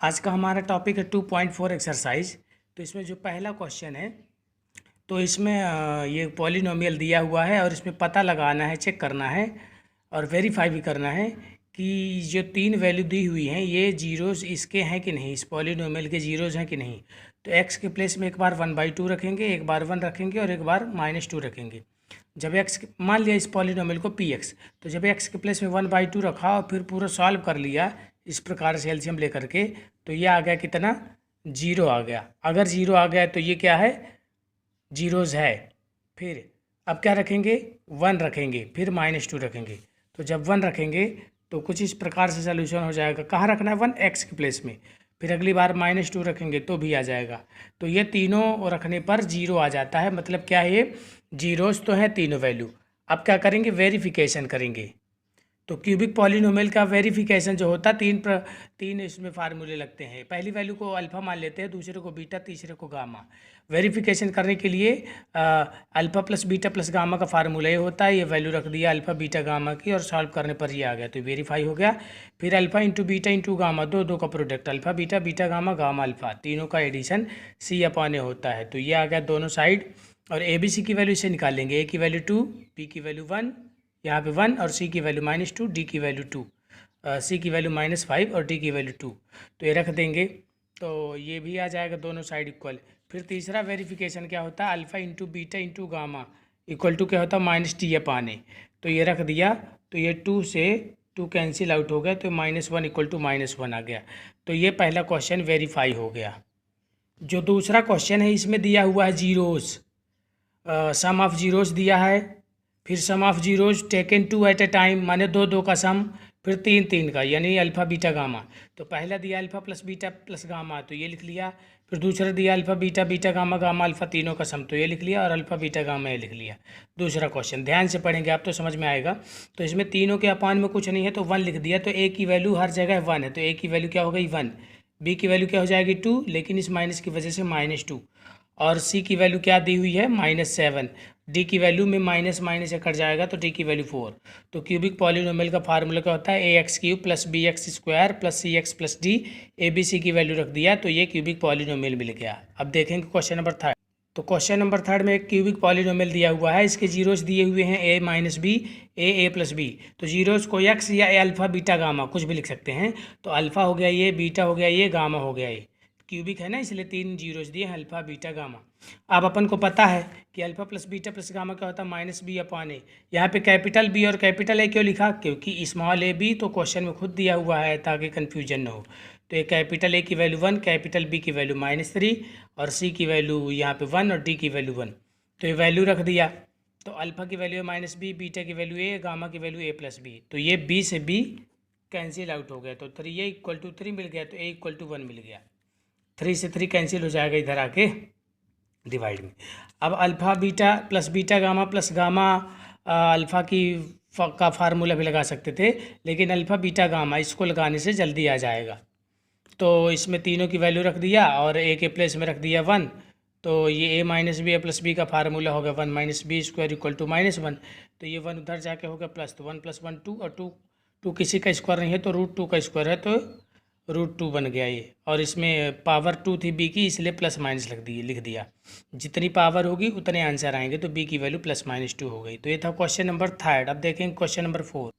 आज का हमारा टॉपिक है 2.4 एक्सरसाइज। तो इसमें जो पहला क्वेश्चन है तो इसमें ये पॉलिनोमियल दिया हुआ है और इसमें पता लगाना है, चेक करना है और वेरीफाई भी करना है कि जो तीन वैल्यू दी हुई हैं ये जीरोज़ इसके हैं कि नहीं, इस पॉलिनोमियल के जीरोज़ हैं कि नहीं। तो एक्स के प्लेस में एक बार 1/2 रखेंगे, एक बार 1 रखेंगे और एक बार -2 रखेंगे। जब एक्स मान लिया इस पॉलिनोमियल को पी एक्स, तो जब एक्स के प्लेस में 1/2 रखा और फिर पूरा सॉल्व कर लिया इस प्रकार से एलसीएम लेकर के, तो ये आ गया कितना, 0 आ गया। अगर 0 आ गया तो ये क्या है, जीरोज़ है। फिर अब क्या रखेंगे, 1 रखेंगे, फिर -2 रखेंगे। तो जब 1 रखेंगे तो कुछ इस प्रकार से सोल्यूशन हो जाएगा। कहाँ रखना है, 1 एक्स के प्लेस में। फिर अगली बार -2 रखेंगे तो भी आ जाएगा। तो ये तीनों रखने पर 0 आ जाता है। मतलब क्या है, ये जीरोज़ तो है तीनों वैल्यू। अब क्या करेंगे, वेरिफिकेशन करेंगे। तो क्यूबिक पॉलिनोमियल का वेरिफिकेशन जो होता है, तीन इसमें फार्मूले लगते हैं। पहली वैल्यू को अल्फ़ा मान लेते हैं, दूसरे को बीटा, तीसरे को गामा। वेरिफिकेशन करने के लिए alpha plus beta plus gamma का फार्मूला ये होता है। ये वैल्यू रख दिया अल्फ़ा बीटा गामा की और सॉल्व करने पर ये आ गया, तो वेरीफाई हो गया। फिर alpha into beta into gamma, दो का product, alpha beta beta gamma gamma alpha, तीनों का एडिशन C/A होता है। तो ये आ गया दोनों साइड। और ABC की वैल्यू इसे निकालेंगे। A की वैल्यू 2, B की वैल्यू 1, यहाँ पे 1, और C की वैल्यू -2, D की वैल्यू 2, C की वैल्यू -5 और D की वैल्यू 2। तो ये रख देंगे, तो ये भी आ जाएगा दोनों साइड इक्वल। फिर तीसरा वेरिफिकेशन क्या होता है, alpha into beta into gamma equal to क्या होता है, -T/A। तो ये रख दिया, तो ये 2 से 2 कैंसिल आउट हो गया, तो -1 इक्वल टू -1 आ गया। तो ये पहला क्वेश्चन वेरीफाई हो गया। जो दूसरा क्वेश्चन है इसमें दिया हुआ है जीरोज़, सम ऑफ जीरोज़ दिया है। फिर sum of zeros taken 2 at a time, माने दो का सम। फिर 3 का, यानी अल्फ़ा बीटा गामा। तो पहला दिया alpha plus beta plus gamma, तो ये लिख लिया। फिर दूसरा दिया alpha beta beta gamma gamma alpha, तीनों का सम, तो ये लिख लिया। और अल्फ़ा बीटा गामा ये लिख लिया। दूसरा क्वेश्चन ध्यान से पढ़ेंगे आप तो समझ में आएगा। तो इसमें तीनों के अपान में कुछ नहीं है तो 1 लिख दिया। तो ए की वैल्यू हर जगह 1 है, तो ए की वैल्यू क्या हो गई, 1। बी की वैल्यू क्या हो जाएगी, 2, लेकिन इस माइनस की वजह से -2। और सी की वैल्यू क्या दी हुई है, -7। डी की वैल्यू में माइनस माइनस कट जाएगा तो डी की वैल्यू 4। तो क्यूबिक पॉलिनोमियल का फार्मूला क्या होता है, ax³ plus bx² plus cx plus d। ABC की वैल्यू रख दिया, तो ये क्यूबिक पॉलिनोमियल मिल गया। अब देखेंगे क्वेश्चन नंबर 3। तो क्वेश्चन नंबर 3 में एक क्यूबिक पॉलिनोमियल दिया हुआ है। इसके जीरोज़ दिए हुए हैं a minus B, a plus B. तो जीरोज़ को x या अल्फ़ा बीटा गामा कुछ भी लिख सकते हैं। तो अल्फ़ा हो गया ये, बीटा हो गया ये, गामा हो गया ये। क्यूबिक है ना, इसलिए 3 जीरोज़ दिए हैं, अल्फ़ा बीटा गामा। अब अपन को पता है कि alpha plus beta plus gamma क्या होता है, -B/A। यहाँ पे कैपिटल बी और कैपिटल ए क्यों लिखा, क्योंकि स्मॉल a b तो क्वेश्चन में खुद दिया हुआ है ताकि कन्फ्यूजन न हो। तो ये कैपिटल ए की वैल्यू 1, कैपिटल बी की वैल्यू -3 और सी की वैल्यू यहाँ पे 1 और डी की वैल्यू 1। तो ये वैल्यू रख दिया। तो अल्फ़ा की वैल्यू है -B, बीटा की वैल्यू a, गामा की वैल्यू a प्लस बी। तो ये b से b कैंसिल आउट हो गया, तो 3 ये इक्वल टू 3 मिल गया, तो a इक्वल टू 1 मिल गया। 3 से 3 कैंसिल हो जाएगा इधर आके डिवाइड में। अब alpha beta plus beta gamma plus gamma alpha की का फार्मूला भी लगा सकते थे, लेकिन अल्फ़ा बीटा गामा इसको लगाने से जल्दी आ जाएगा। तो इसमें तीनों की वैल्यू रख दिया और ए के प्लेस में रख दिया 1। तो ये a minus B plus B का फार्मूला हो गया 1 - b² इक्वल टू -1। तो ये 1 उधर जाके हो गया प्लस, तो 1 + 1 2, और 2 किसी का स्क्वायर नहीं है तो √2 का स्क्वायर है, तो √2 बन गया ये। और इसमें पावर 2 थी b की, इसलिए प्लस माइनस लिख दिया। जितनी पावर होगी उतने आंसर आएंगे, तो b की वैल्यू +-2 हो गई। तो ये था क्वेश्चन नंबर 3। अब देखेंगे क्वेश्चन नंबर 4।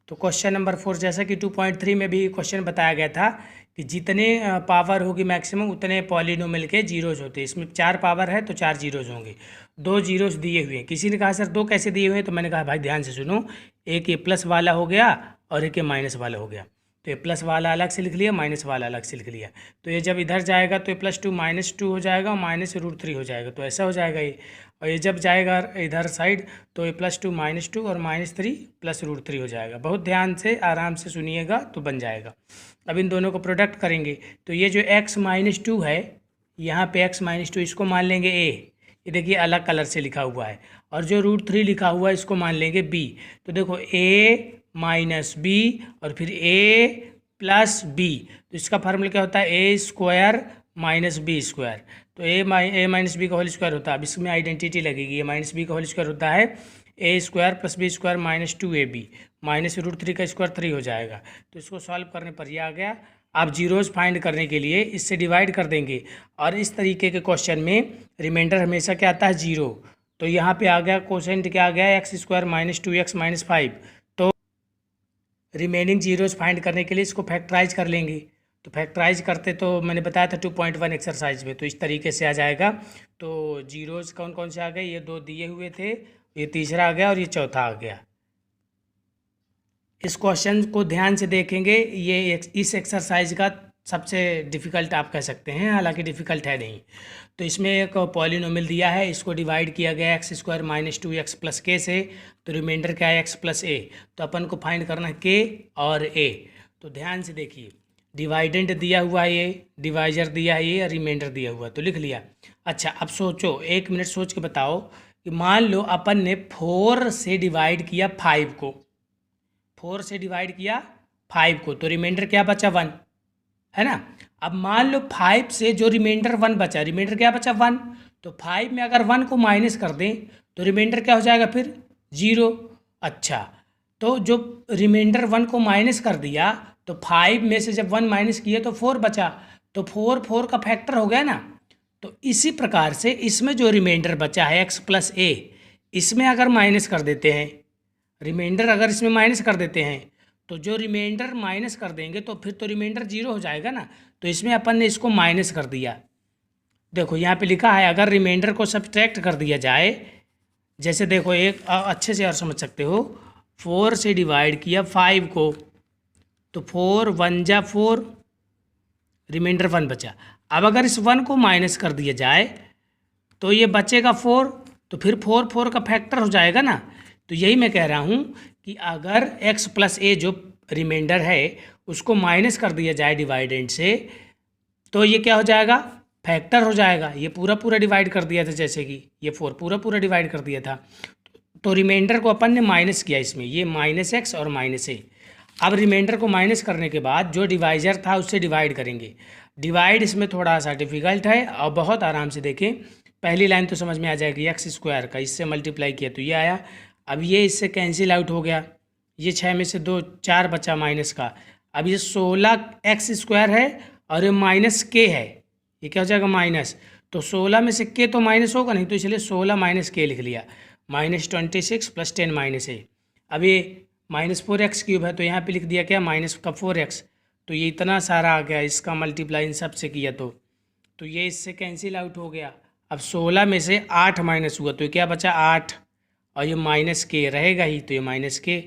तो क्वेश्चन नंबर 4 जैसा कि 2.3 में भी क्वेश्चन बताया गया था कि जितने पावर होगी मैक्सिमम उतने पॉलिनोमियल के जीरोज़ होते हैं। इसमें 4 पावर है तो 4 जीरोज़ होंगे। 2 जीरोज़ दिए हुए हैं। किसी ने कहा सर 2 कैसे दिए हुए हैं, तो मैंने कहा भाई ध्यान से सुनो, एक ये प्लस वाला हो गया और एक ये माइनस वाला हो गया। तो ये प्लस वाला अलग से लिख लिया, माइनस वाला अलग से लिख लिया। तो ये जब इधर जाएगा तो ये +2 -2 हो जाएगा और -√3 हो जाएगा, तो ऐसा हो जाएगा ये। और ये जब जाएगा इधर साइड तो ये +2 -2 और -3 +√3 हो जाएगा। बहुत ध्यान से आराम से सुनिएगा तो बन जाएगा। अब इन दोनों को प्रोडक्ट करेंगे, तो ये जो x -2 है, यहाँ पे x -2 इसको मान लेंगे a, ये देखिए अलग कलर से लिखा हुआ है। और जो √3 लिखा हुआ है इसको मान लेंगे b। तो देखो a माइनस b और फिर a प्लस b, तो इसका फार्मूला क्या होता है, a² माइनस b²। तो a माइनस बी का होल स्क्वायर होता है। अब इसमें आइडेंटिटी लगेगी, a माइनस बी का होल स्क्वायर होता है a² + b² -2ab, -√3 का स्क्वायर 3 हो जाएगा। तो इसको सॉल्व करने पर यह आ गया। आप जीरोज़ फाइंड करने के लिए इससे डिवाइड कर देंगे। और इस तरीके के क्वेश्चन में रिमाइंडर हमेशा क्या आता है, जीरो। तो यहाँ पे आ गया कोसेंट क्या आ गया, x square minus 2x minus 5। तो रिमेनिंग जीरोज़ फाइंड करने के लिए इसको फैक्टराइज कर लेंगे। तो फैक्टराइज करते तो मैंने बताया था 2.1 एक्सरसाइज में, तो इस तरीके से आ जाएगा। तो जीरोज़ कौन कौन से आ गए, ये दो दिए हुए थे, ये तीसरा आ गया और ये चौथा आ गया। इस क्वेश्चन को ध्यान से देखेंगे, ये इस एक्सरसाइज का सबसे डिफ़िकल्ट आप कह सकते हैं, हालांकि डिफ़िकल्ट है नहीं। तो इसमें एक पॉलिनोमियल दिया है, इसको डिवाइड किया गया x square minus 2x plus के से। तो रिमाइंडर क्या है, एक्स प्लस ए। तो अपन को फाइंड करना है के और ए। तो ध्यान से देखिए, डिवाइडेंड दिया हुआ है ये, डिवाइजर दिया है ये, रिमाइंडर दिया हुआ, तो लिख लिया। अच्छा, अब सोचो, 1 मिनट सोच के बताओ कि मान लो अपन ने 4 से डिवाइड किया 5 को, 4 से डिवाइड किया 5 को, तो रिमाइंडर क्या बचा, 1, है ना। अब मान लो 5 से जो रिमाइंडर 1 बचा, रिमाइंडर क्या बचा, 1। तो 5 में अगर 1 को माइनस कर दें तो रिमाइंडर क्या हो जाएगा फिर, 0। अच्छा, तो जो रिमाइंडर 1 को माइनस कर दिया, तो 5 में से जब 1 माइनस किए तो 4 बचा, तो 4 का फैक्टर हो गया ना। तो इसी प्रकार से इसमें जो रिमाइंडर बचा है एक्स प्लस ए, इसमें अगर माइनस कर देते हैं, रिमाइंडर अगर इसमें माइनस कर देते हैं, तो जो रिमाइंडर माइनस कर देंगे तो फिर तो रिमाइंडर 0 हो जाएगा ना। तो इसमें अपन ने इसको माइनस कर दिया। देखो यहाँ पे लिखा है, अगर रिमाइंडर को सब्ट्रैक्ट कर दिया जाए, जैसे देखो एक अच्छे से और समझ सकते हो, 4 से डिवाइड किया 5 को, तो 4 1 जा 4, रिमाइंडर 1 बचा। अब अगर इस 1 को माइनस कर दिया जाए तो ये बचेगा 4, तो फिर 4 का फैक्टर हो जाएगा ना। तो यही मैं कह रहा हूँ कि अगर x प्लस ए जो रिमाइंडर है उसको माइनस कर दिया जाए डिवाइडेंड से, तो ये क्या हो जाएगा, फैक्टर हो जाएगा। ये पूरा डिवाइड कर दिया था, जैसे कि ये 4 पूरा डिवाइड कर दिया था, तो रिमाइंडर को अपन ने माइनस किया इसमें, ये माइनस एक्स और माइनस ए। अब रिमाइंडर को माइनस करने के बाद जो डिवाइजर था उससे डिवाइड करेंगे। डिवाइड इसमें थोड़ा सा डिफ़िकल्ट है, और बहुत आराम से देखें, पहली लाइन तो समझ में आ जाएगी, एक्स स्क्वायर का इससे मल्टीप्लाई किया तो ये आया। अब ये इससे कैंसिल आउट हो गया, ये 6 में से 2 4 बचा माइनस का। अब ये 16 एक्स स्क्वायर है और ये माइनस के है, ये क्या हो जाएगा, माइनस। तो 16 में से के तो माइनस होगा नहीं, तो इसलिए 16 माइनस के लिख लिया, माइनस 26 प्लस 10 माइनस ए। अब ये माइनस 4x क्यूब है, तो यहाँ पे लिख दिया क्या, माइनस का 4x। तो ये इतना सारा आ गया, इसका मल्टीप्लाई इन सब से किया तो ये इससे कैंसिल आउट हो गया। अब 16 में से 8 माइनस हुआ, तो ये क्या बचा, 8, और ये माइनस के रहेगा ही, तो ये माइनस के,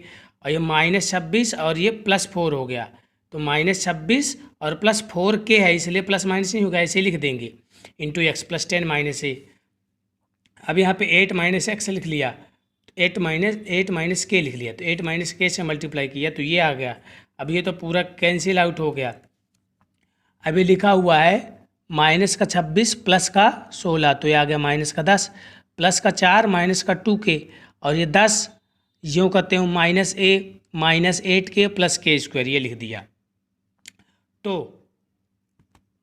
और ये माइनस 26 और ये प्लस 4 हो गया। तो माइनस 26 और प्लस 4 के है, इसलिए प्लस माइनस नहीं होगा, ऐसे लिख देंगे, इंटू एक्स प्लस 10 माइनस ए। अब यहाँ पे 8 माइनस एक्स लिख लिया, 8 माइनस के लिख लिया, तो 8 माइनस के से मल्टीप्लाई किया तो ये आ गया। अब ये तो पूरा कैंसिल आउट हो गया। अभी लिखा हुआ है माइनस का 26 प्लस का 16, तो ये आ गया माइनस का 10, प्लस का 4 माइनस का 2 के, और ये 10 यूँ करते हूँ माइनस ए माइनस 8 के प्लस के स्क्वायर, ये लिख दिया। तो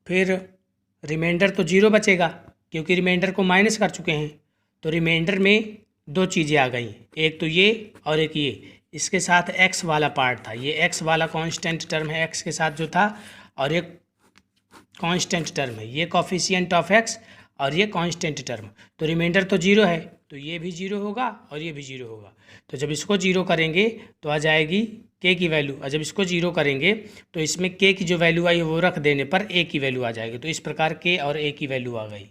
फिर रिमाइंडर तो 0 बचेगा, क्योंकि रिमाइंडर को माइनस कर चुके हैं। तो रिमाइंडर में 2 चीज़ें आ गई, एक तो ये और एक ये, इसके साथ x वाला पार्ट था, ये x वाला कांस्टेंट टर्म है x के साथ जो था, और एक कांस्टेंट टर्म है, ये कोफिशिएंट ऑफ x और ये कांस्टेंट टर्म। तो रिमाइंडर तो 0 है, तो ये भी 0 होगा और ये भी 0 होगा। तो जब इसको 0 करेंगे तो आ जाएगी k की वैल्यू, और जब इसको 0 करेंगे तो इसमें k की जो वैल्यू आई वो रख देने पर a की वैल्यू आ जाएगी। तो इस प्रकार k और a की वैल्यू आ गई।